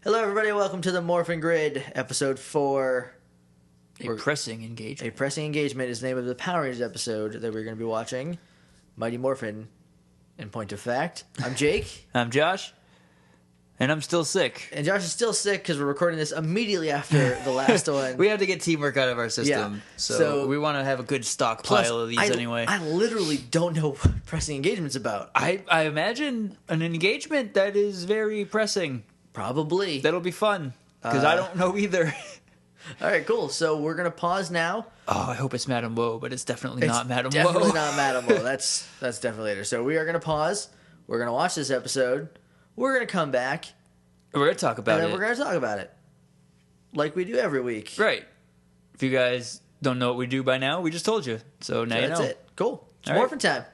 Hello, everybody. Welcome to the Morphin Grid, episode 4. A pressing engagement. A pressing engagement is the name of the Power Rangers episode that we're going to be watching. Mighty Morphin. In point of fact, I'm Jake. I'm Josh. And I'm still sick. And Josh is still sick because we're recording this immediately after the last one. We have to get teamwork out of our system. Yeah. So we want to have a good stockpile of these anyway. I literally don't know what pressing engagement's about. I imagine an engagement that is very pressing. Probably. That'll be fun. Because I don't know either. All right, cool. So we're going to pause now. Oh, I hope it's Madame Woe, but it's definitely not Madame Woe. Definitely not Madame Woe. That's definitely later. So we are going to pause. We're going to watch this episode. We're going to come back. We're going to talk about it. And then we're going to talk about it. Like we do every week. Right. If you guys don't know what we do by now, we just told you. So now you know. That's it. Cool. It's All Morphin time.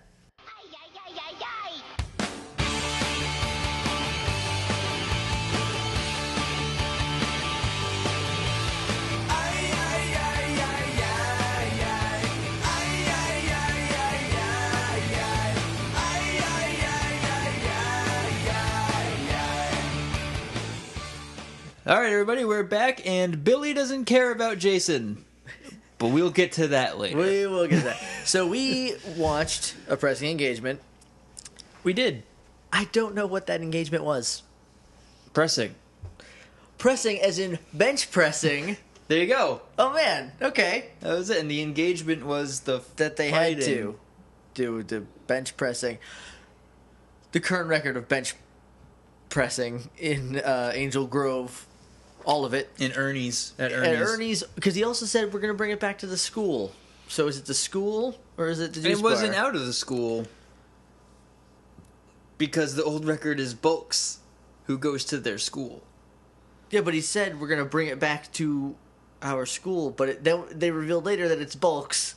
All right, everybody, we're back, and Billy doesn't care about Jason. But we'll get to that later. We will get to that. So we watched a pressing engagement. We did. I don't know what that engagement was. Pressing. Pressing as in bench pressing. There you go. Oh, man. Okay. That was it. And the engagement was that they fighting. had to do the bench pressing. The current record of bench pressing in Angel Grove. All of it. At Ernie's, because he also said we're going to bring it back to the school. So is it the school or is it the juice It wasn't bar? out of the school. Because the old record is Bulks, who goes to their school. Yeah, but he said we're going to bring it back to our school, but they revealed later that it's Bulks.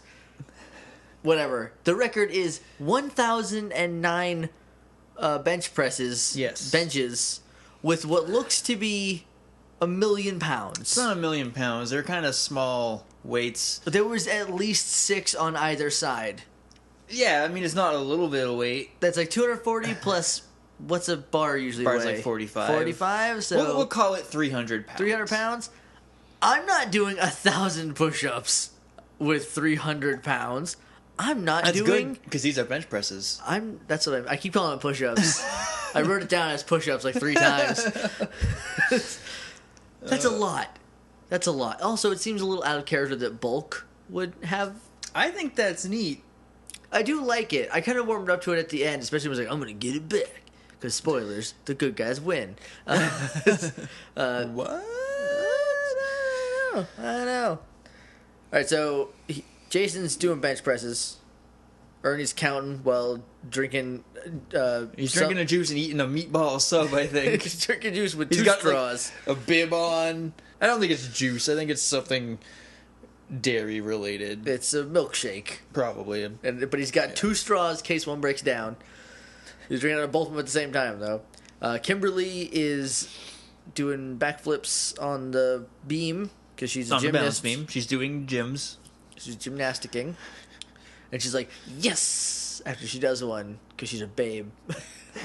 Whatever. The record is 1,009 bench presses. Yes. Benches with what looks to be 1,000,000 pounds. It's not 1,000,000 pounds. They're kind of small weights. There was at least 6 on either side. Yeah, I mean, it's not a little bit of weight. That's like 240 plus, what's a bar usually Bar's weigh? like 45. 45? So We'll call it 300 pounds. 300 pounds? I'm not doing 1,000 push-ups with 300 pounds. I'm not That's doing... good, because these are bench presses. That's what I keep calling it push-ups. I wrote it down as push-ups like 3 times. That's a lot. That's a lot. Also, it seems a little out of character that Bulk would have. I think that's neat. I do like it. I kind of warmed up to it at the end, especially when I was like, I'm going to get it back. Because, spoilers, the good guys win. What? I don't know. All right, so Jason's doing bench presses. Ernie's counting while drinking... He's drinking a juice and eating a meatball sub, I think. He's drinking juice with He's 2 got straws. Like, a bib on. I don't think it's juice. I think it's something dairy related. It's a milkshake. Probably. But he's got 2 straws in case one breaks down. He's drinking out of both of them at the same time, though. Kimberly is doing backflips on the beam because she's a on gymnast. The balance beam. She's doing gyms. She's gymnasticking. And she's like, yes! After she does one, because she's a babe.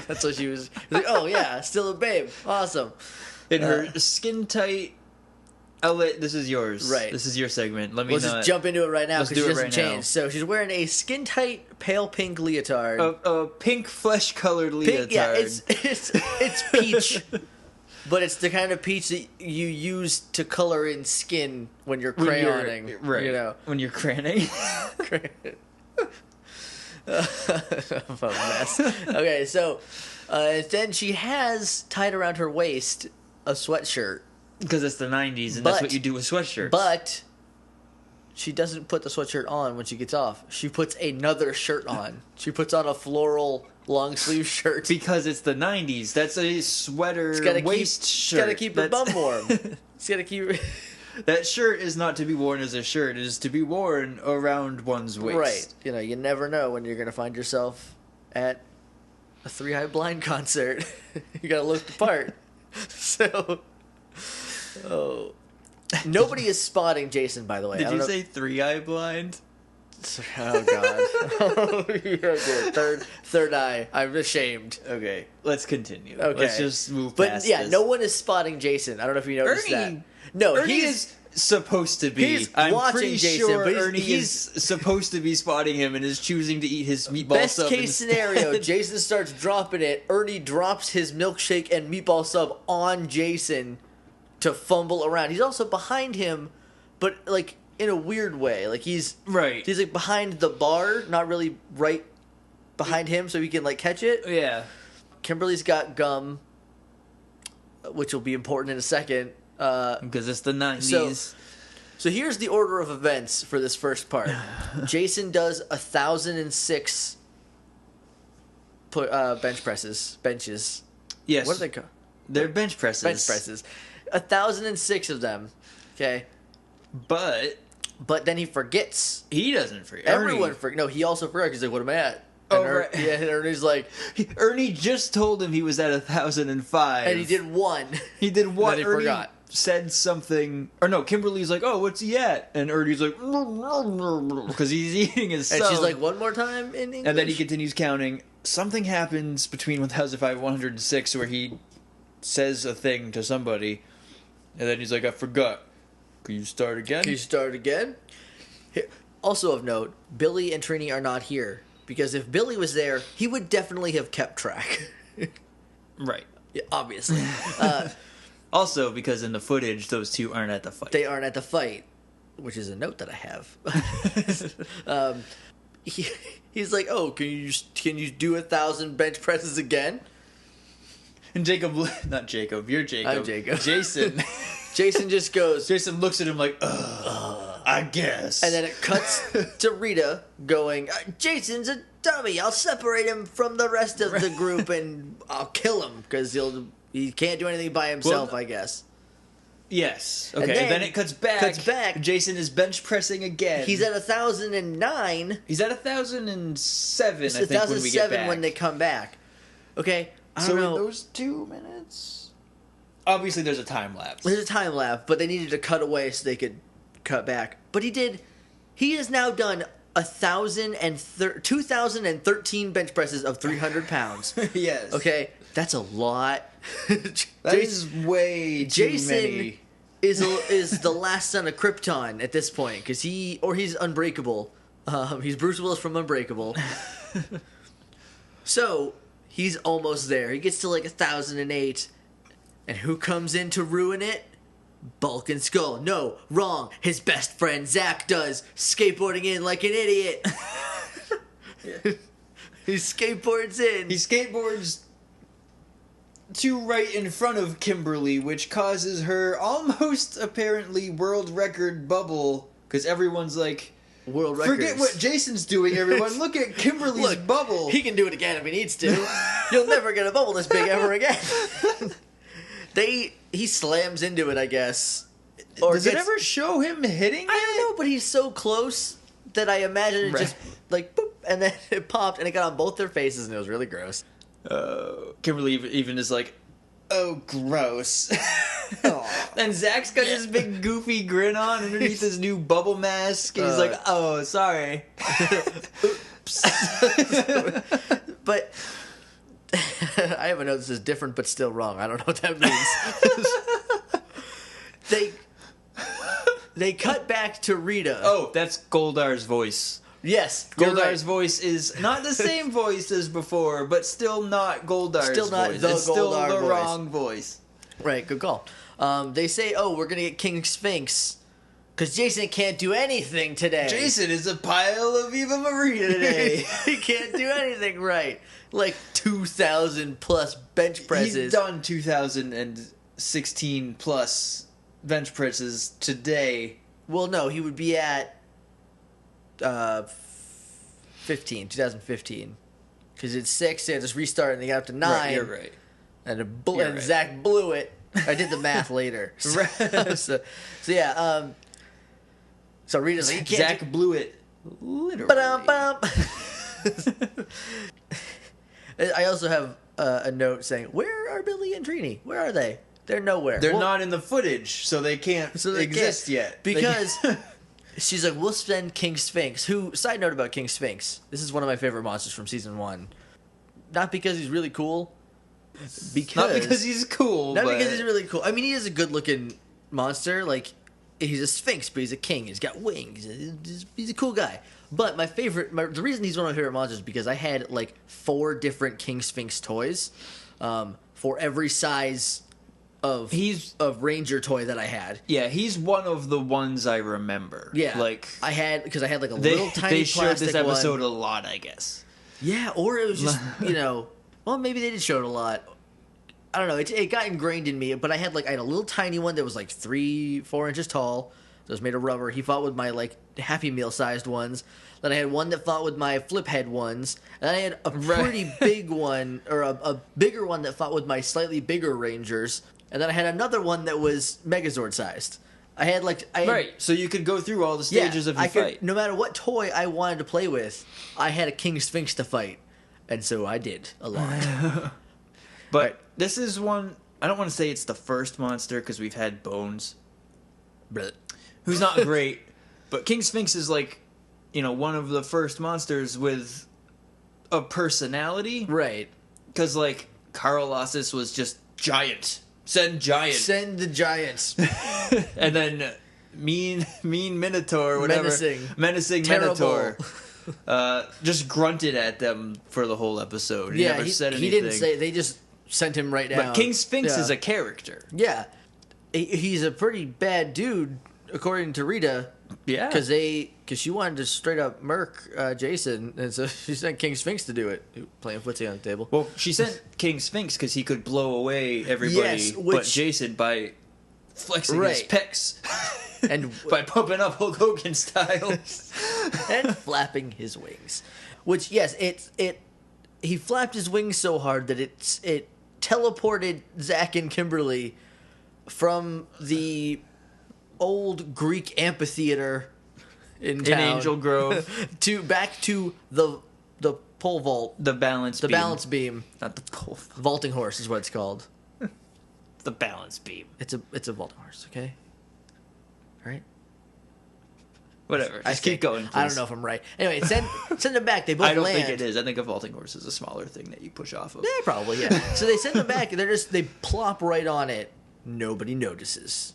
That's what she was like, oh yeah, still a babe. Awesome. In her skin-tight... This is yours. Right. This is your segment. Let's just jump into it right now, because she doesn't right change. now. So she's wearing a skin-tight, pale pink leotard. A pink flesh-colored leotard. Yeah, it's peach. But it's the kind of peach that you use to color in skin when you're crayoning. Right. You know. When you're crayoning. I'm a mess. Okay, so then she has tied around her waist a sweatshirt. Because it's the 90s, and that's what you do with sweatshirts. But she doesn't put the sweatshirt on when she gets off. She puts another shirt on. She puts on a floral long sleeve shirt. Because it's the 90s. That's a sweater waist shirt. It's got to keep her bum warm. It's got to keep... That shirt is not to be worn as a shirt. It is to be worn around one's waist. Right. You know, you never know when you're going to find yourself at a 3 Eye Blind concert. You got to look the part. So... Oh. Nobody is spotting Jason, by the way. Did you say 3 Eye Blind? Oh God. Third eye. I'm ashamed. Okay, let's continue. Okay. Let's just move But past yeah, this. no one is spotting Jason. I don't know if you noticed Ernie, that. No, Ernie he's is supposed to be. he's I'm watching pretty Jason, sure but Ernie he's is supposed to be spotting him and is choosing to eat his meatball best sub case instead. scenario. Jason starts dropping it. Ernie drops his milkshake and meatball sub on Jason to fumble around. He's also behind him, but like in a weird way. Like he's Right. like behind the bar, not really right behind him, so he can like catch it. Yeah. Kimberly's got gum, which will be important in a second. Because it's the 90s. So here's the order of events for this first part. Jason does 1,006 benches. Yes. What are they called? They're bench presses. Bench presses. 1,006 of them. Okay. But then he forgets. He doesn't forget. Everyone forgets. No, he also forgot. He's like, what am I at? And Right. Yeah, and Ernie's like... Ernie just told him he was at 1,005. And he did one. He did one. And then he Ernie forgot. said something. Or no, Kimberly's like, oh, what's he at? And Ernie's like, because he's eating his And sub. she's like, one more time in English? And then he continues counting. Something happens between 1,005 and 106 where he says a thing to somebody. And then he's like, I forgot. Can you start again? Can you start again? Also of note, Billy and Trini are not here. Because if Billy was there, he would definitely have kept track. Right. Yeah, obviously. Also, because in the footage, those two aren't at the fight. They aren't at the fight, which is a note that I have. He's like, oh, can you do 1,000 bench presses again? And Jacob, not Jacob, you're Jacob. I'm Jacob. Jason. Jason just goes, Jason looks at him like, I guess. and then it cuts to Rita going, Jason's a dummy. I'll separate him from the rest of the group and I'll kill him because he can't do anything by himself, Well, I guess. Yes. Okay. And then it cuts back. Cuts back. Jason is bench pressing again. He's at 1,009. He's at 1,007. It's I think when we get 1,007 back. when they come back. Okay. I don't So know. in those 2 minutes. Obviously, there's a time lapse. There's a time lapse, but they needed to cut away so they could cut back. But he did. He has now done 2,013 bench presses of 300 pounds. Yes. Okay, that's a lot. That is way too Jason many. is the last son of Krypton at this point because he's unbreakable. He's Bruce Willis from Unbreakable. So he's almost there. He gets to like 1,008. And who comes in to ruin it? Bulk and Skull. No, wrong. His best friend Zack does, skateboarding in like an idiot. He skateboards in. He skateboards to right in front of Kimberly, which causes her almost apparently world record bubble. Because everyone's like, World records. forget what Jason's doing, everyone. Look at Kimberly's Look, bubble. He can do it again if he needs to. You'll never get a bubble this big ever again. He slams into it, I guess. Or Does it ever show him hitting I it? don't know, but he's so close that I imagine it Right. just like boop, and then it popped and it got on both their faces and it was really gross. Kimberly even is like, oh, gross. And Zach's got his big goofy grin on underneath his new bubble mask. And he's like, oh, sorry. But I have a note that says different but still wrong. I don't know what that means. They cut back to Rita. Oh, that's Goldar's voice. Yes, you're Goldar's right. voice is not the same voice as before, but still not Goldar's Still not voice. the It's still Goldar the voice. wrong voice. Right, good call. They say, oh, we're going to get King Sphinx because Jason can't do anything today. Jason is a pile of Eva Maria today. He can't do anything right. Like 2,000 plus bench presses. He's done 2,016 plus bench presses today. Well, no, he would be at 2015. Because it's 6, they had to restart and they got up to 9. Right, you're right. And, You're and right. Zach blew it. I did the math later. So, so yeah, so Rita's like, you can't Zach blew it. Literally. Ba-dum-bum. I also have a note saying, where are Billy and Trini? Where are they? They're nowhere. They're Well, not in the footage, so they can't So they exist can't, yet. because she's like, we'll send King Sphinx, who, side note about King Sphinx, this is one of my favorite monsters from season 1. Not because he's really cool. Not because he's cool. Not because he's really cool. I mean, he is a good-looking monster. Like, he's a Sphinx, but he's a king. He's got wings. He's a cool guy. But the reason he's one of my favorite monsters is because I had, like, 4 different King Sphinx toys for every size of Ranger toy that I had. Yeah, he's one of the ones I remember. Yeah. Like, I had like a little tiny plastic one. They showed this episode a lot, I guess. Yeah, or it was just, well, maybe they did show it a lot. I don't know. It got ingrained in me, but I had a little tiny one that was like 3-4 inches tall. That was made of rubber. He fought with my like Happy Meal sized ones. Then I had one that fought with my flip head ones. And then I had a pretty big one, or a bigger one that fought with my slightly bigger Rangers. And then I had another one that was Megazord sized. I had right, so you could go through all the stages of your fight. No matter what toy I wanted to play with, I had a King Sphinx to fight. And so I did a lot. But this is one, I don't want to say it's the first monster because we've had Bones, who's not great, but King Sphinx is like, one of the first monsters with a personality. Right. Because like Carolossus was just giant. Send giant. Send the giants. And then mean Minotaur, whatever. Menacing Minotaur. Just grunted at them for the whole episode. He never said anything. He didn't say. They just sent him right down. But King Sphinx is a character. Yeah, he's a pretty bad dude, according to Rita. Yeah, because she wanted to straight up murk Jason, and so she sent King Sphinx to do it, playing footsie on the table. Well, she sent King Sphinx because he could blow away everybody but Jason by flexing his pecs. And by pumping up Hulk Hogan style. And flapping his wings. Which, yes, he flapped his wings so hard that it teleported Zack and Kimberly from the old Greek amphitheater in Angel Grove back to the pole vault. The balance beam. The balance beam. Not the pole vault. Vaulting horse is what it's called. The balance beam. It's a vaulting horse, okay? Right? Whatever. Just keep going, please. I don't know if I'm right. Anyway, send them back. They both land. I don't think it is. I think a vaulting horse is a smaller thing that you push off of. Yeah, probably, yeah. So they send them back, and they plop right on it. Nobody notices.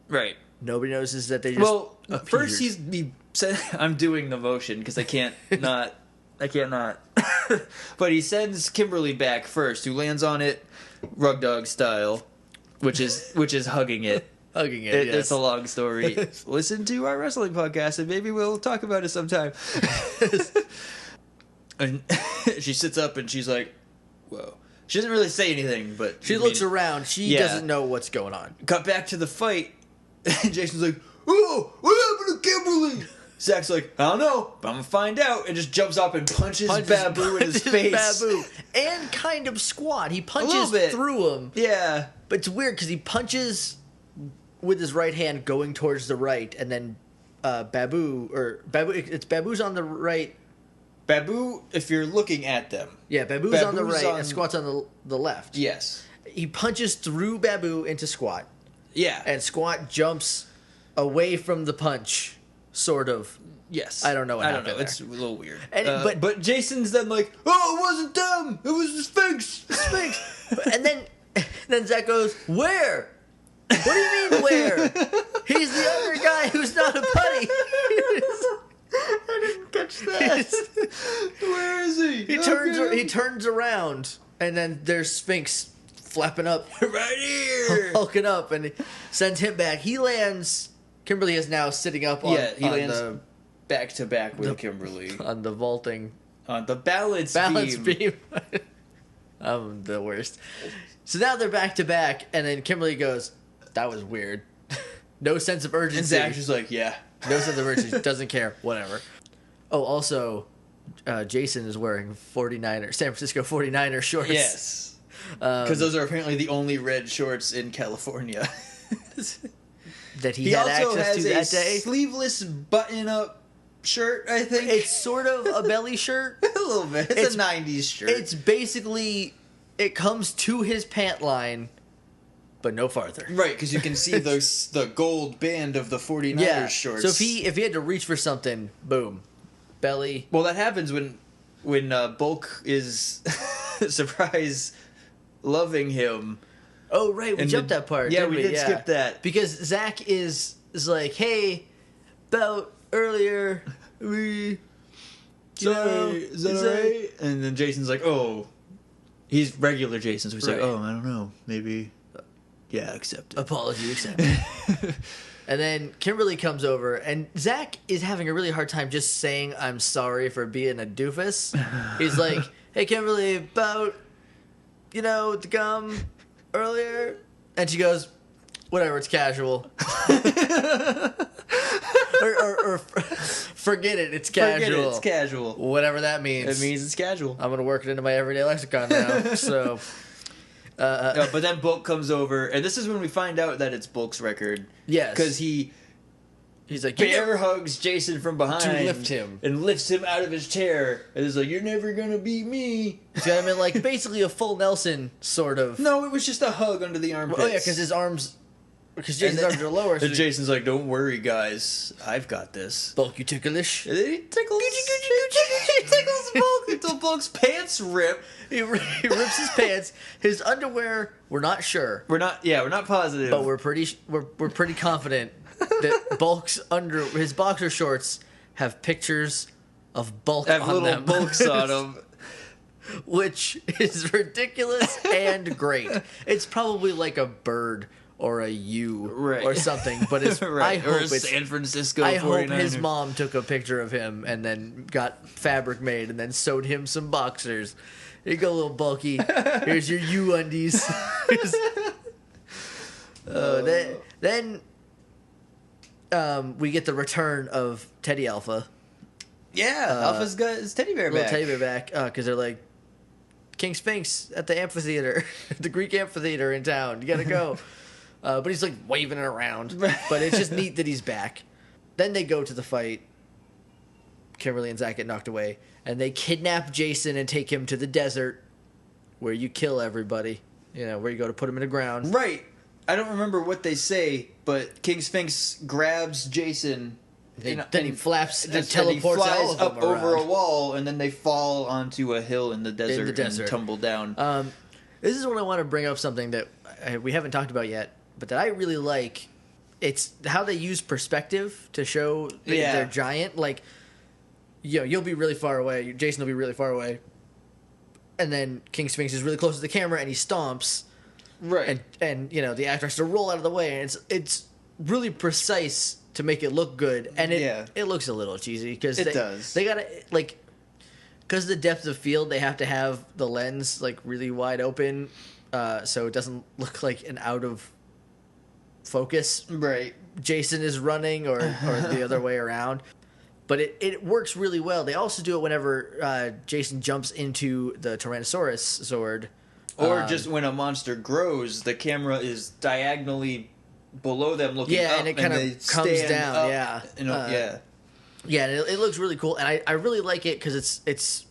Right. Nobody notices that they just appeared. First he said, I'm doing the motion because I can't not. But he sends Kimberly back first, who lands on it rug dog style, which is hugging it. Hugging it, yes. It's a long story. Listen to our wrestling podcast, and maybe we'll talk about it sometime. And she sits up, and she's like, whoa. She doesn't really say anything, but... She looks around. She doesn't know what's going on. Cut back to the fight, and Jason's like, oh, what happened to Kimberly? Zack's like, I don't know, but I'm going to find out, and just jumps up and punches Babu in his face. Babu. And kind of squat. He punches through him. Yeah. But it's weird, because he punches... with his right hand going towards the right, and then Babu's on the right. Babu, if you're looking at them. Yeah, Babu's on the right and Squat's on the left. Yes. He punches through Babu into Squat. Yeah. And Squat jumps away from the punch, sort of. Yes. I don't know what happened there. It's a little weird. And, but Jason's then like, oh, it wasn't them! It was the Sphinx! The Sphinx! And then Zack goes, where? What do you mean where? He's the other guy who's not a putty. I didn't catch that. Where is he? He turns around, and then there's Sphinx flapping up right here, hulking up, and he sends him back. He lands. Kimberly is now sitting up on, he lands back to back with Kimberly on the vaulting on the balance beam. I'm the worst. So now they're back to back, and then Kimberly goes, that was weird. No sense of urgency. And Zack's just like, yeah. No sense of urgency. Doesn't care. Whatever. Oh, also, Jason is wearing San Francisco 49er shorts. Yes. Because those are apparently the only red shorts in California. That he had access to that day. Sleeveless button-up shirt, I think. It's sort of a belly shirt. A little bit. It's a 90s shirt. It's basically... It comes to his pant line... but no farther. Right, because you can see the gold band of the 49ers shorts. So if he had to reach for something, boom, belly. Well, that happens when Bulk is surprise loving him. Oh right, we jumped that part. Yeah, we did skip that because Zack is like, hey, about earlier we. Sorry, is that alright? And then Jason's like, oh, he's regular Jason, so he's like, oh, I don't know, maybe, yeah, accept it. Apology accepted. And then Kimberly comes over, and Zack is having a really hard time just saying, I'm sorry for being a doofus. He's like, hey, Kimberly, about, the gum earlier? And she goes, whatever, it's casual. or forget it, it's casual. Forget it, it's casual. Whatever that means. It means it's casual. I'm going to work it into my everyday lexicon now, so... but then Bulk comes over, and this is when we find out that it's Bulk's record. Yes. Because he's like, bear hugs Jason from behind. To lift him. And lifts him out of his chair. And he's like, you're never gonna beat me. He's got him in, like, basically a full Nelson, sort of. No, it was just a hug under the armpits. Oh, yeah, because his arms... Because Jason's arms are lower. So Jason's like, don't worry, guys. I've got this. Bulk, you ticklish? And then he tickles... he tickles Bulk until Bulk's pants rip. He rips his pants. His underwear, we're not sure. We're not positive. But we're pretty confident that Bulk's his boxer shorts have pictures of Bulk on them. Have little Bulks on them. Which is ridiculous and great. It's probably like a bird or a U or something, but it's I hope it's San Francisco. I hope his mom took a picture of him and then got fabric made and then sewed him some boxers. Here you go, little Bulky. Here's your U undies. Then we get the return of Teddy Alpha. Yeah, Alpha's got his teddy bear back. Teddy bear back because they're like, King Sphinx at the amphitheater, the Greek amphitheater in town. You gotta go. But he's like waving it around. But it's just neat that he's back. Then they go to the fight. Kimberly and Zack get knocked away. And they kidnap Jason and take him to the desert where you kill everybody. Where you go to put him in the ground. Right. I don't remember what they say, but King Sphinx grabs Jason. Then he flaps and teleports all of them up over a wall, and then they fall onto a hill in the desert, and tumble down. This is when I want to bring up something that we haven't talked about yet, but that I really like. It's how they use perspective to show they're giant. Like, you'll be really far away. Jason will be really far away. And then King Sphinx is really close to the camera, and he stomps. Right. And the actor has to roll out of the way, and it's really precise to make it look good. And it looks a little cheesy. Because it does. They gotta, like... Because the depth of field, they have to have the lens, like, really wide open, so it doesn't look like an out of focus. Right. Jason is running, or the other way around. But it works really well. They also do it whenever Jason jumps into the Tyrannosaurus Zord. Or just when a monster grows, the camera is diagonally below them looking up. And it kind of comes down, up, yeah. Yeah, and it looks really cool, and I really like it because it's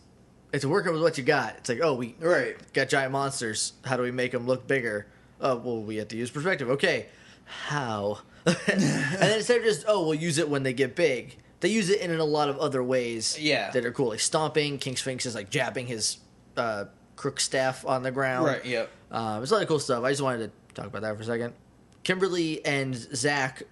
working with what you got. It's like, we got giant monsters. How do we make them look bigger? Oh, well, we have to use perspective. Okay, how? And then instead of just, we'll use it when they get big, they use it in a lot of other ways that are cool. Like stomping, King Sphinx is like jabbing his crook staff on the ground. Right, yep. There's a lot of cool stuff. I just wanted to talk about that for a second. Kimberly and Zack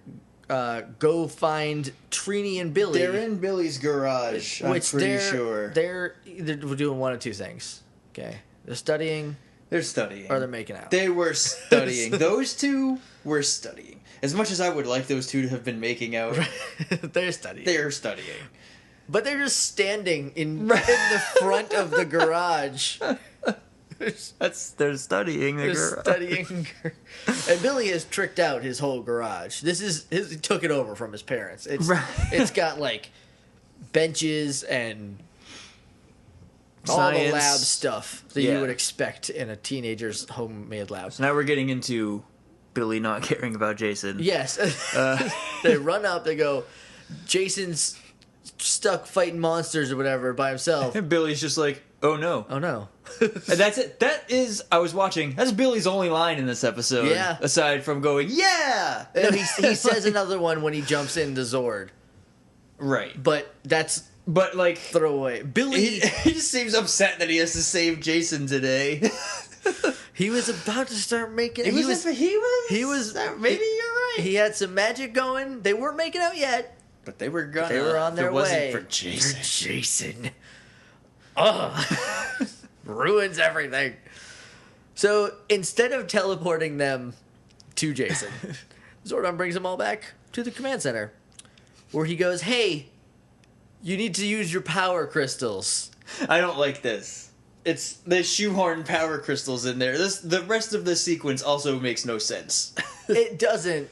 go find Trini and Billy. They're in Billy's garage, I'm pretty sure. They're doing one of two things. Okay. They're studying. They're studying. Or they're making out. They were studying. Those two were studying. As much as I would like those two to have been making out. They're studying. They're studying. But they're just standing in the front of the garage. They're studying. They're studying. And Billy has tricked out his whole garage. He took it over from his parents. It's got like benches and all the lab stuff that you would expect in a teenager's homemade lab. So now we're getting into Billy not caring about Jason. Yes. They run up, they go, Jason's stuck fighting monsters or whatever by himself. And Billy's just like, oh no. Oh no. And that's it. That is, I was watching, that's Billy's only line in this episode. Yeah. Aside from going, yeah! No, he says another one when he jumps into Zord. Right. But that's But, like, throwaway. Billy, he just seems upset that he has to save Jason today. he was about to start making... Maybe you're right. He had some magic going. They weren't making out yet. But they were gonna. They were on their way. For Jason. For Jason. Ugh. Ruins everything. So instead of teleporting them to Jason, Zordon brings them all back to the command center, where he goes, "Hey, you need to use your power crystals." I don't like this. It's they shoehorn power crystals in there. The rest of the sequence also makes no sense. It doesn't.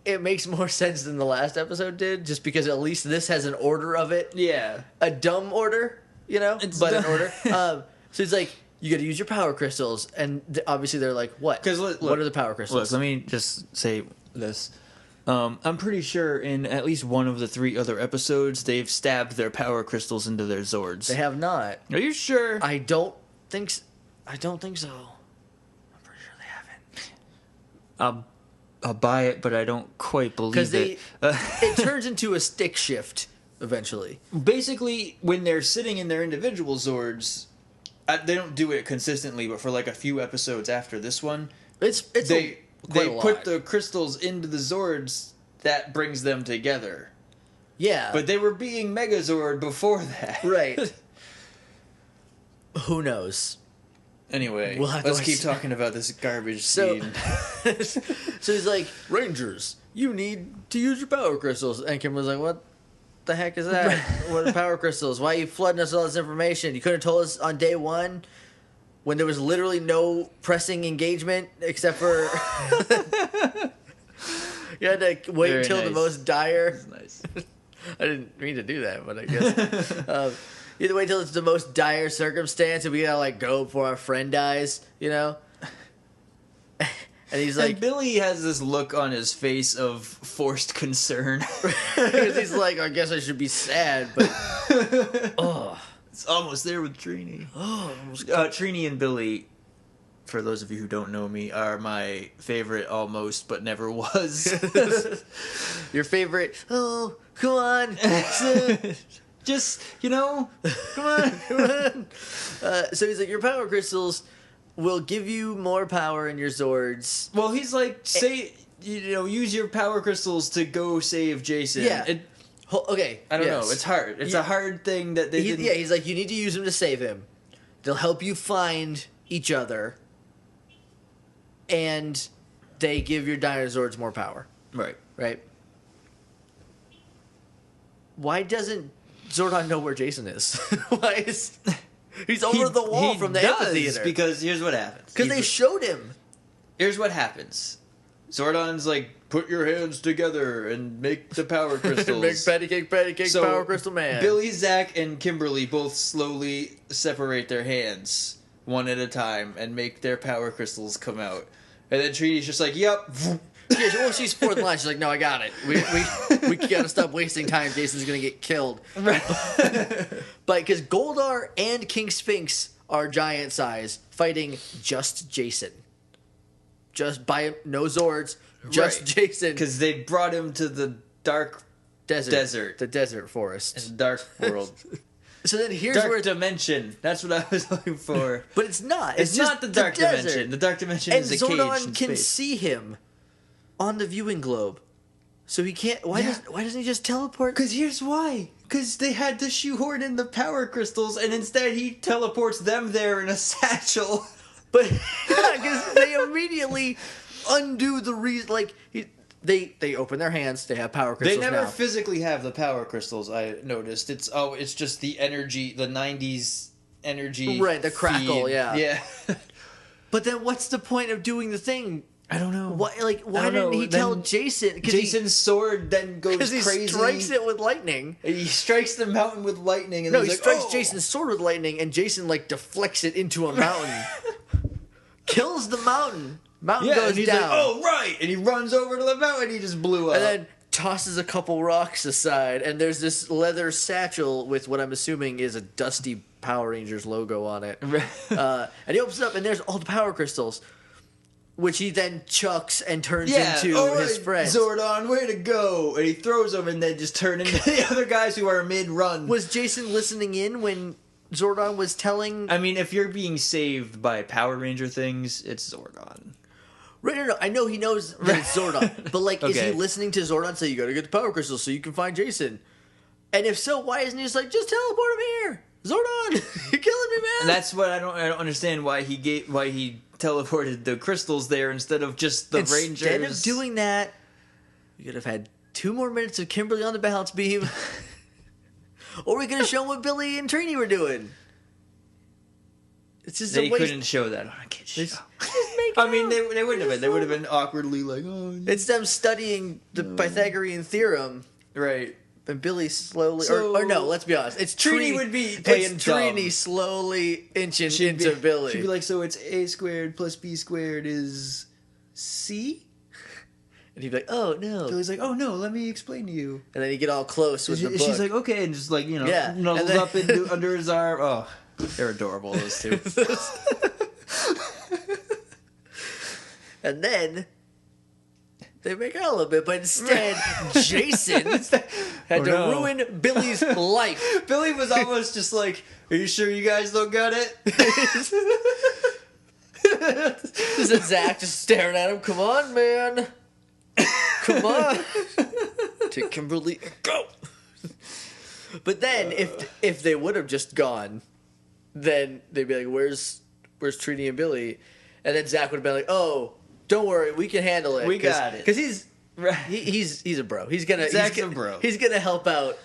It makes more sense than the last episode did, just because at least this has an order of it. Yeah, a dumb order, but an order. So it's like, you got to use your power crystals, and obviously they're like, what? Because what are the power crystals? Look, let me just say this. I'm pretty sure in at least one of the 3 other episodes, they've stabbed their power crystals into their Zords. They have not. Are you sure? I don't think so. I'm pretty sure they haven't. I'll buy it, but I don't quite believe it. It turns into a stick shift eventually. Basically, when they're sitting in their individual Zords, they don't do it consistently, but for like a few episodes after this one, they put the crystals into the Zords that brings them together. Yeah. But they were being Megazord before that. Right. Who knows? Anyway, We'll let's keep talking about this garbage scene. So he's like, Rangers, you need to use your power crystals. And Kim was like, what the heck is that? What are power crystals? Why are you flooding us with all this information? You could have told us on day 1 when there was literally no pressing engagement except for... You had to wait until the most dire... That's nice. I didn't mean to do that, but I guess... You have to wait till it's the most dire circumstance and we gotta, go before our friend dies, And he's like... And Billy has this look on his face of forced concern. Because he's like, I guess I should be sad, but... Oh. It's almost there with Trini. Oh. Trini and Billy, for those of you who don't know me, are my favorite almost, but never was. Your favorite... Oh, come on. Just, come on. So he's like, your power crystals will give you more power in your Zords. Well, he's like, use your power crystals to go save Jason. Yeah. Okay. I don't know. It's hard. It's a hard thing that they didn't... Yeah, he's like, you need to use them to save him. They'll help you find each other. And they give your dinosaurs more power. Right. Right? Why doesn't Zordon know where Jason is? Why is... He's over the wall from the amphitheater. Because here's what happens. Because they showed him. Here's what happens. Zordon's like, put your hands together and make the power crystals. Make patty cake, power crystal man. Billy, Zack, and Kimberly both slowly separate their hands one at a time and make their power crystals come out. And then Trini's just like, yep. Yeah, well, she's fourth line. She's like, no, I got it. We gotta stop wasting time. Jason's gonna get killed. Right. But because Goldar and King Sphinx are giant size, fighting just Jason. Just by no Zords, just Jason. Because they brought him to the dark desert. The desert forest. It's a dark world. So then here's dark dimension. That's what I was looking for. But it's not. It's not the dark dimension. The dark dimension is a cage in space. And Zordon can see him on the viewing globe. So he can't... Why doesn't he just teleport? Because here's why. Because they had to shoehorn in the power crystals, and instead he teleports them there in a satchel. But because they immediately undo the reason... Like, they open their hands, they have power crystals They never now. physically have the power crystals, I noticed. It's just the energy, the 90s energy. Right, the crackle, feed. Yeah. But then what's the point of doing the thing? I don't know. Why didn't he tell Jason? Jason's sword then goes crazy. Because he strikes it with lightning. He strikes the mountain with lightning. And he strikes Jason's sword with lightning, and Jason, deflects it into a mountain. Kills the mountain. Mountain goes and he's down. like, oh, right. And he runs over to the mountain. He just blew up. And then tosses a couple rocks aside, and there's this leather satchel with what I'm assuming is a dusty Power Rangers logo on it. And he opens it up, and there's all the power crystals, which he then chucks and turns into his friends. Zordon, way to go! And he throws them, and then just turn into the other guys who are mid-run. Was Jason listening in when Zordon was telling... I mean, if you're being saved by Power Ranger things, it's Zordon. Right, no, I know he knows that it's Zordon, but like, is he listening to Zordon say, you gotta get the power crystals so you can find Jason? And if so, why isn't he just like, just teleport him here? Zordon, you're killing me, man! And that's what I don't understand why he teleported the crystals there instead of just the Rangers. Instead of doing that, we could have had 2 more minutes of Kimberly on the balance beam. Or we could have shown what Billy and Trini were doing. It's just they a waste. couldn't show that on a kid's show. I mean, they wouldn't have been. They would have been awkwardly like, oh. It's them studying the Pythagorean theorem. Right. And Billy slowly... or no, let's be honest. It's Trini would be playing Trini slowly inching into Billy. She'd be like, so it's A squared plus B squared is C? And he'd be like, oh, no. Billy's like, oh, no, let me explain to you. And then he'd get all close with the book. She's like, okay, and just like, nuzzles up under his arm. Oh, they're adorable, those two. And then they make out a little bit, but instead Jason had to ruin Billy's life. Billy was almost just like, are you sure you guys don't got it? This is Zack just staring at him. Come on, man. Come on. Take Kimberly and go. But then if they would have just gone, then they'd be like, where's Trini and Billy? And then Zack would have been like, oh, don't worry, we can handle it. We got it. Because he's a bro. Zack's a bro. He's gonna help out,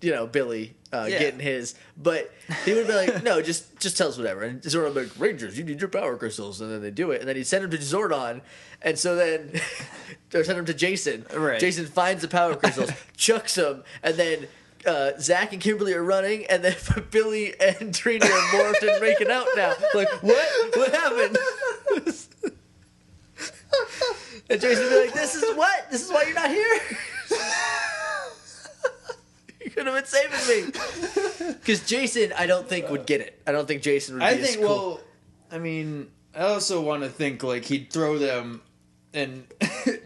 Billy getting his. But he would be like, no, just tell us whatever. And Zordon would be like, Rangers, you need your power crystals. And then they do it. And then he'd send him to Zordon. And so then, or send him to Jason. Right. Jason finds the power crystals, chucks them, and then Zack and Kimberly are running, and then Billy and Trini are morphed and making out now. Like, what? What happened? And Jason would be like, this is what? This is why you're not here? You could have been saving me. Because Jason, I don't think, would get it. I don't think Jason would be as cool. Well, I mean, I also want to think, like, he'd throw them, and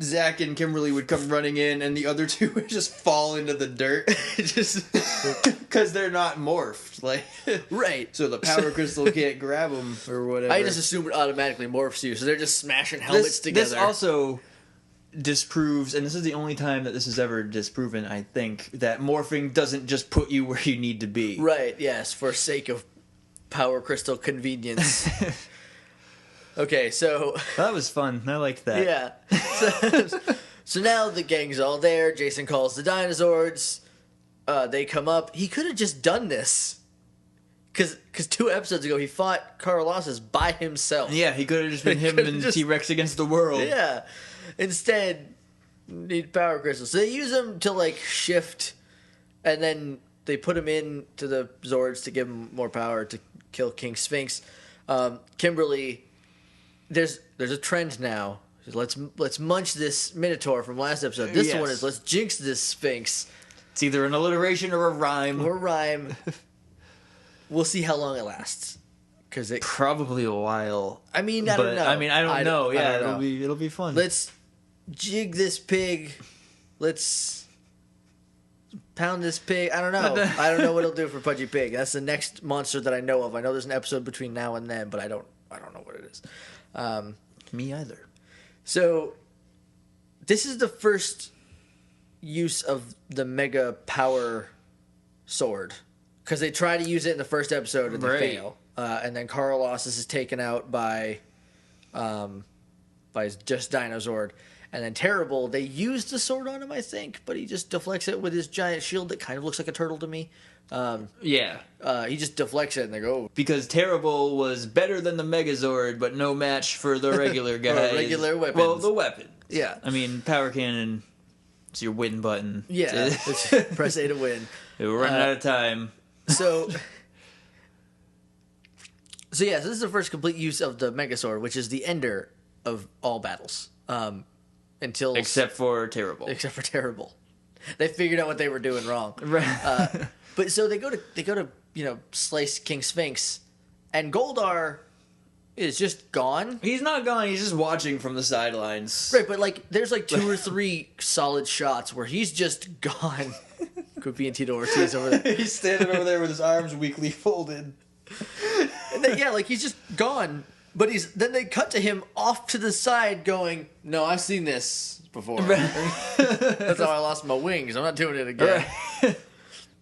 Zack and Kimberly would come running in, and the other two would just fall into the dirt. Just because they're not morphed. Like, right. So the power crystal can't grab them or whatever. I just assume it automatically morphs you, so they're just smashing helmets together. This also disproves, and this is the only time that this is ever disproven, I think, that morphing doesn't just put you where you need to be. Right, yes, for sake of power crystal convenience. Okay, so... That was fun. I liked that. Yeah. So now the gang's all there. Jason calls the dinosaurs. They come up. He could have just done this. Because 2 episodes ago, he fought Carlossus by himself. Yeah, he could have just been him and T-Rex against the world. Yeah. Instead, need power crystals. So they use them to, like, shift, and then they put him into the Zords to give him more power to kill King Sphinx. Kimberly... There's a trend now. Let's munch this Minotaur from last episode. This one is let's jinx this Sphinx. It's either an alliteration or a rhyme. We'll see how long it lasts. Because it probably a while. I mean, I don't know. I mean, I don't know. Yeah, don't know. It'll be fun. Let's jig this pig. Let's pound this pig. I don't know. I don't know what it'll do for Pudgy Pig. That's the next monster that I know of. I know there's an episode between now and then, but I don't know what it is. Me either. So, this is the first use of the Mega Power Sword. Because they try to use it in the first episode and they fail. And then Carlossus is taken out by just Dinozord. And then Terrible, they used the sword on him, I think, but he just deflects it with his giant shield that kind of looks like a turtle to me. He just deflects it and they go. Because Terrible was better than the Megazord, but no match for the regular guys. Regular weapons. Well, the weapons. Yeah. I mean, Power Cannon, it's your win button. Yeah. Press A to win. We're running out of time. So yeah, so this is the first complete use of the Megazord, which is the ender of all battles. until except for Terrible. They figured out what they were doing wrong. Right. But so they go to slice King Sphinx, and Goldar is just gone. He's not gone. He's just watching from the sidelines. Right, but like there's like 2 or 3 solid shots where he's just gone. Could be in Tito Ortiz over there. He's standing over there with his arms weakly folded. And then, like he's just gone. But then they cut to him off to the side going, "No, I've seen this before. That's how I lost my wings. I'm not doing it again." Right.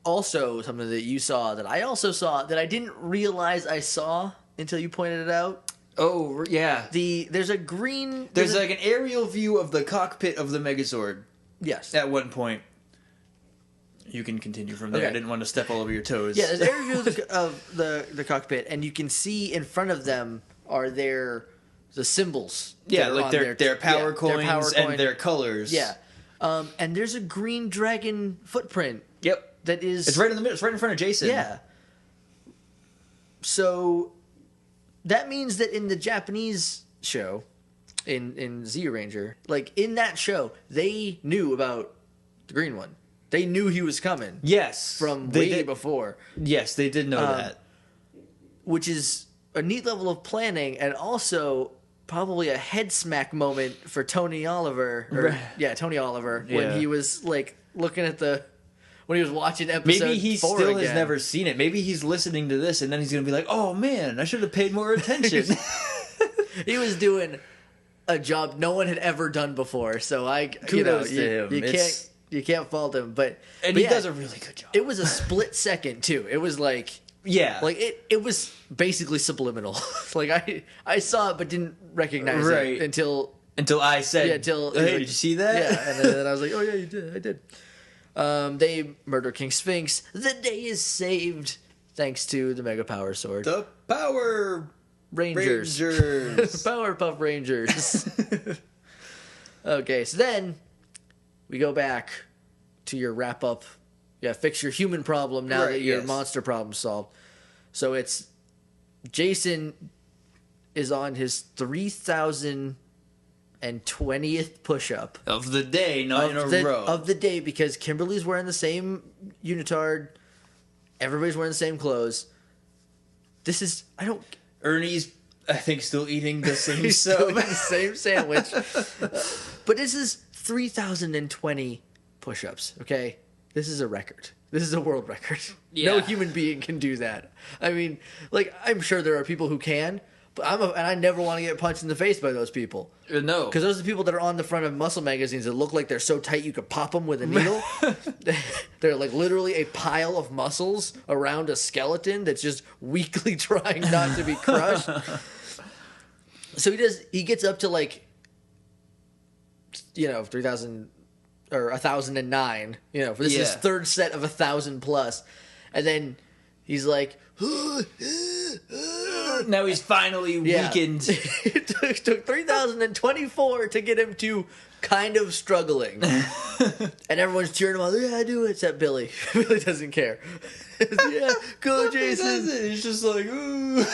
Also, something that you saw that I also saw that I didn't realize I saw until you pointed it out. Oh, yeah. There's like an aerial view of the cockpit of the Megazord. Yes. At one point. You can continue from there. Okay. I didn't want to step all over your toes. Yeah, there's an aerial view of the cockpit, and you can see in front of them are the symbols. Yeah, like their power coins and their colors. Yeah. And there's a green dragon footprint. Yep. That is... It's right in the middle. It's right in front of Jason. Yeah. So that means that in the Japanese show, in Z Ranger, like in that show, they knew about the green one. They knew he was coming. Yes. From way before. Yes, they did know that. Which is a neat level of planning, and also probably a head smack moment for Tony Oliver. Tony Oliver, when he was like looking at when he was watching episode 4 Maybe he still has never seen it. Maybe he's listening to this, and then he's going to be like, "Oh man, I should have paid more attention." He was doing a job no one had ever done before, so kudos to him. You can't fault him, but he does a really good job. It was a split second too. It was like it was basically subliminal. Like I saw it but didn't recognize it until I said, "Hey, did you see that?" Yeah, and then I was like, "Oh yeah, you did. I did." They murder King Sphinx. The day is saved thanks to the Mega Power Sword. The Power Rangers. Powerpuff Rangers. Okay, so then we go back to your wrap up. Yeah, fix your human problem now that your monster problem's solved. So it's Jason is on his 3,020th push-up. Of the day, not in a row. Of the day, because Kimberly's wearing the same unitard. Everybody's wearing the same clothes. Ernie's, I think, still eating the same still eating the same sandwich. But this is 3,020 push-ups, okay? This is a record. This is a world record. Yeah. No human being can do that. I mean, like, I'm sure there are people who can, but I never want to get punched in the face by those people. No. Because those are the people that are on the front of muscle magazines that look like they're so tight you could pop them with a needle. They're like literally a pile of muscles around a skeleton that's just weakly trying not to be crushed. So he gets up to like, 3,000 or 1,009, for this is his third set of 1,000 plus. And then he's like, now he's finally weakened. It took 3,024 to get him to kind of struggling. And everyone's cheering him on. Yeah, do it, except Billy. Billy doesn't care. Yeah, go Jason. He's just like, ooh.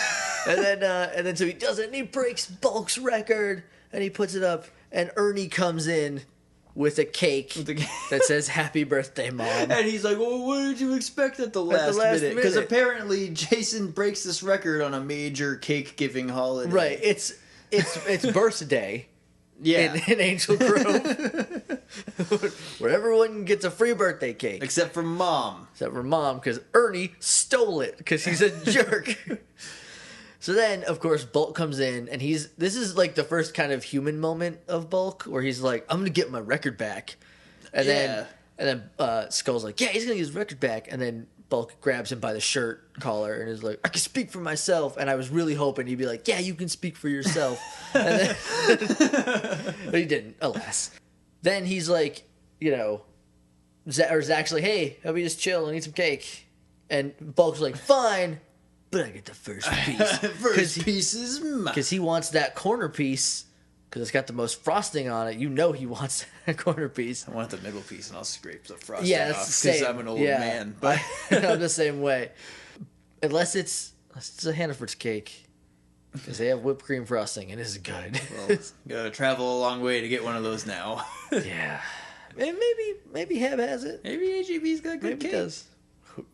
And then so he does it, and he breaks Bulk's record, and he puts it up, and Ernie comes in with a cake that says "Happy Birthday, Mom." And he's like, "Well, what did you expect at the last minute?" Because apparently Jason breaks this record on a major cake-giving holiday. Right. It's birthday. Yeah. In Angel Grove, where everyone gets a free birthday cake, except for Mom. Because Ernie stole it because he's a jerk. So then, of course, Bulk comes in, and this is like the first kind of human moment of Bulk, where he's like, "I'm gonna get my record back," and then Skull's like, "Yeah, he's gonna get his record back," and then Bulk grabs him by the shirt collar and is like, "I can speak for myself," and I was really hoping he'd be like, "Yeah, you can speak for yourself," and then, but he didn't, alas. Then he's like, Zack's like, "Hey, how about we just chill and eat some cake?" And Bulk's like, "Fine. But I get the first piece." First piece is mine. Because he wants that corner piece, because it's got the most frosting on it. He wants that corner piece. I want the middle piece, and I'll scrape the frosting off, because I'm an old man. But I'm the same way. Unless it's a Hannaford's cake. because they have whipped cream frosting and it's good. Well, gotta travel a long way to get one of those now. Yeah, and maybe Heb has it. Maybe HEB's got good Maybe cake. it does.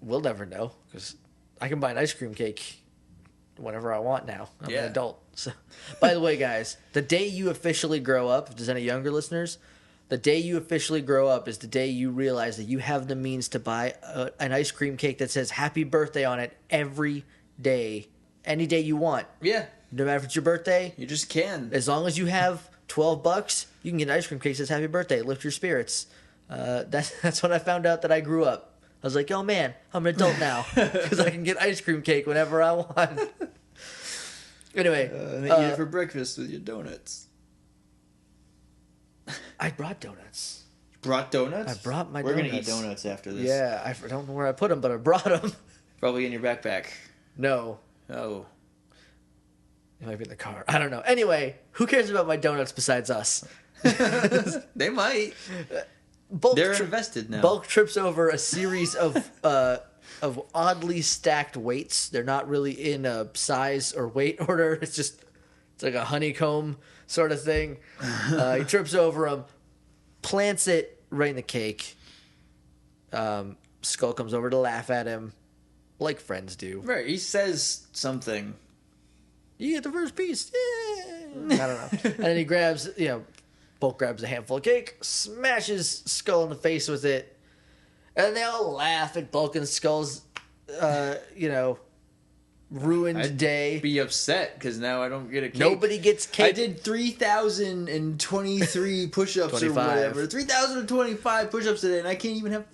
We'll never know because I can buy an ice cream cake whenever I want now. I'm an adult. So, by the way, guys, the day you officially grow up, if there's any younger listeners, the day you officially grow up is the day you realize that you have the means to buy an ice cream cake that says happy birthday on it every day, any day you want. Yeah. No matter if it's your birthday. You just can. As long as you have $12, you can get an ice cream cake that says happy birthday. Lift your spirits. That's when I found out that I grew up. I was like, oh man, I'm an adult now because I can get ice cream cake whenever I want. Anyway. And then eat it for breakfast with your donuts. I brought donuts. Brought donuts? I brought my We're donuts. going to eat donuts after this. Yeah, I don't know where I put them, but I brought them. Probably in your backpack. No. Oh. It might be in the car. I don't know. Anyway, who cares about my donuts besides us? They might. They're invested now. Bulk trips over a series of oddly stacked weights. They're not really in a size or weight order. It's like a honeycomb sort of thing. He trips over them, plants it right in the cake. Skull comes over to laugh at him, like friends do. Right, he says something. You get the first piece. Yeah. I don't know. And then he grabs, Bulk grabs a handful of cake, smashes Skull in the face with it, and they all laugh at Bulk and Skull's, ruined day. Be upset because now I don't get a cake. Nobody gets cake. I did 3,023 push-ups 25. or whatever. 3,025 push-ups today, and I can't even have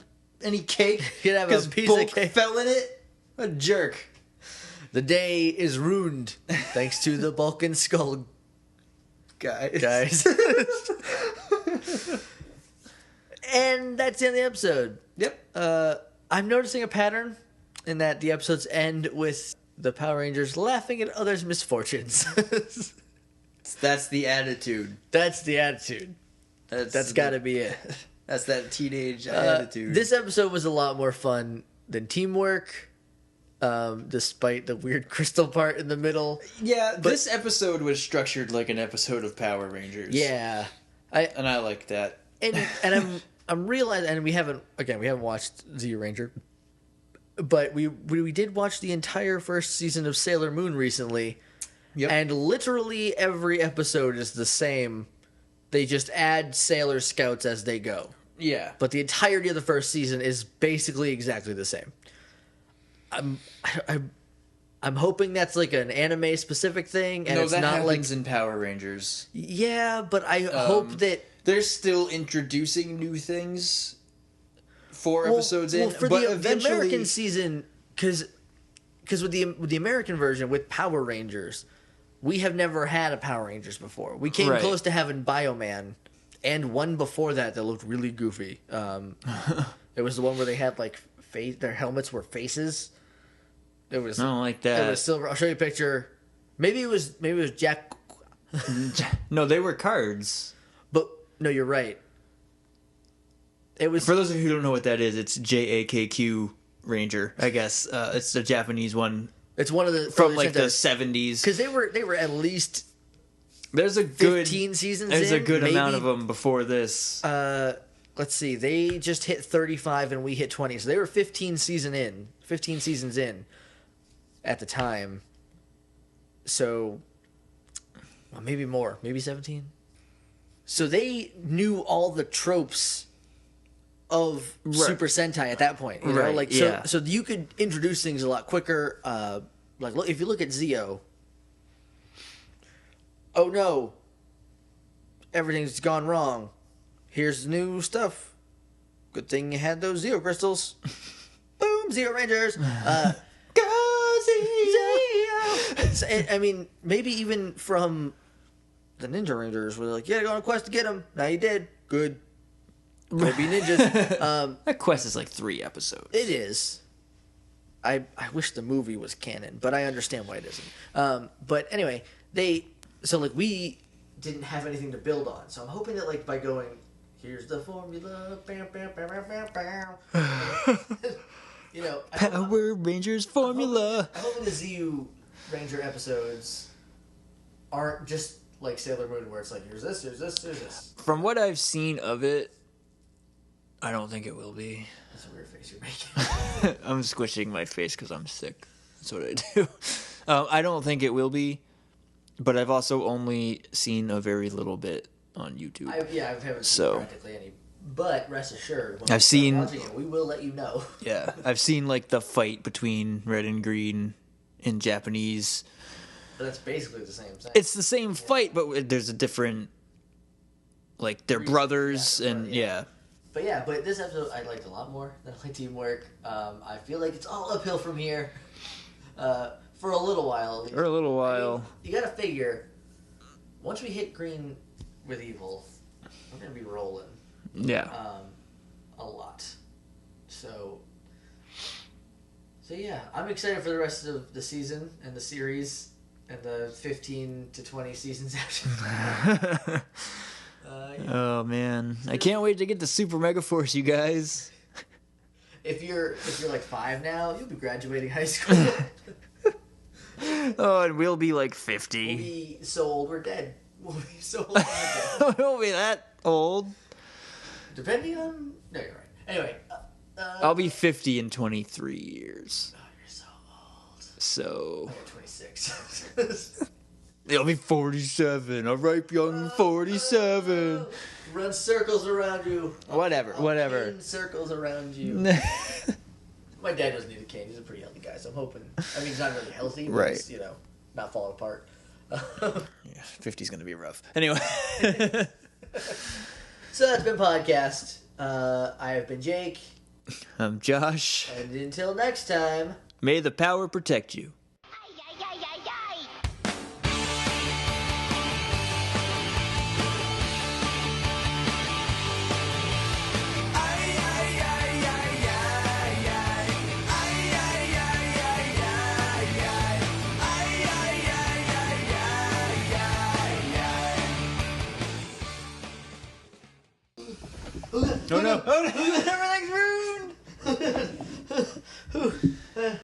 any cake. You can have a piece of cake. Fell in it. What a jerk. The day is ruined thanks to the Bulk and Skull guys. And that's the end of the episode. Yep. I'm noticing a pattern in that the episodes end with the Power Rangers laughing at others' misfortunes. That's the attitude. That's the attitude. That's got to be it. That's that teenage attitude. This episode was a lot more fun than Teamwork, despite the weird crystal part in the middle. Yeah, this episode was structured like an episode of Power Rangers. Yeah, and I like that. And I'm realizing, and we haven't watched Zeo Ranger, but we did watch the entire first season of Sailor Moon recently. Yep. And literally every episode is the same. They just add Sailor Scouts as they go. Yeah. But the entirety of the first season is basically exactly the same. I'm hoping that's like an anime specific thing, and it's that not happens in Power Rangers. Yeah, but I hope that they're still introducing new things. Episodes in, for but the American season, because with the American version with Power Rangers, we have never had a Power Rangers before. We came close to having Bioman, and one before that looked really goofy. It was the one where they had like their helmets were faces. It was, I don't like that. It was silver. I'll show you a picture. Maybe it was Jack. No, they were cards. But no, you're right. It was, for those of you who don't know what that is, it's JAKQ Ranger. I guess it's the Japanese one. It's one of the from like the 70s, because they were at least there's a good 15 seasons. There's a good maybe, amount of them before this. Let's see, they just hit 35 and we hit 20, so they were 15 seasons in at the time. So, well, maybe more, maybe 17. So they knew all the tropes of Super Sentai at that point, you know? Like so you could introduce things a lot quicker. Like look, if you look at Zeo, oh no, everything's gone wrong. Here's new stuff. Good thing you had those Zeo crystals. Boom, Zeo Rangers. Go Zeo. I mean, maybe even from the Ninja Rangers, where they're like, "Yeah, go on a quest to get them." Now you did. Good. Go be ninjas. That quest is like 3 episodes. It is. I wish the movie was canon, but I understand why it isn't. But anyway, we didn't have anything to build on, so I'm hoping that like by going, here's the formula, bam, bam, bam, bam, bam, bam. You know, Power Rangers formula. I'm hoping the ZU Ranger episodes aren't just like Sailor Moon, where it's like, here's this, here's this, here's this. From what I've seen of it, I don't think it will be. That's a weird face you're making. I'm squishing my face because I'm sick. That's what I do. I don't think it will be, but I've also only seen a very little bit on YouTube. I haven't seen practically any. But rest assured, when I've seen watching it, we will let you know. Yeah, I've seen like the fight between Red and Green in Japanese. But that's basically the same thing. It's the same fight, but there's a different, like they're brothers and yeah. But this episode I liked a lot more than I liked Teamwork. I feel like it's all uphill from here, for a little while at least. For a little while. I mean, you gotta figure, once we hit green with Evil, we're gonna be rolling. Yeah. A lot. So yeah, I'm excited for the rest of the season and the series and the 15 to 20 seasons after. Oh man, I can't wait to get to Super Mega Force, you guys. If you're like 5 now, you'll be graduating high school. Oh, and we'll be like 50. We'll be so old we're dead. We'll be so old we're dead. We'll be that old. Depending on... No, you're right. Anyway. I'll be 50 in 23 years. Oh, you're so old. So... I'm 26. You'll be 47. A ripe young 47. Run circles around you. Whatever. Cane circles around you. My dad doesn't need a cane. He's a pretty healthy guy, so I'm hoping... I mean, he's not really healthy, but right. he's, not falling apart. Yeah, 50's going to be rough. Anyway. So that's been podcast. I have been Jake. I'm Josh. And until next time... May the power protect you. Oh no! Everything's ruined!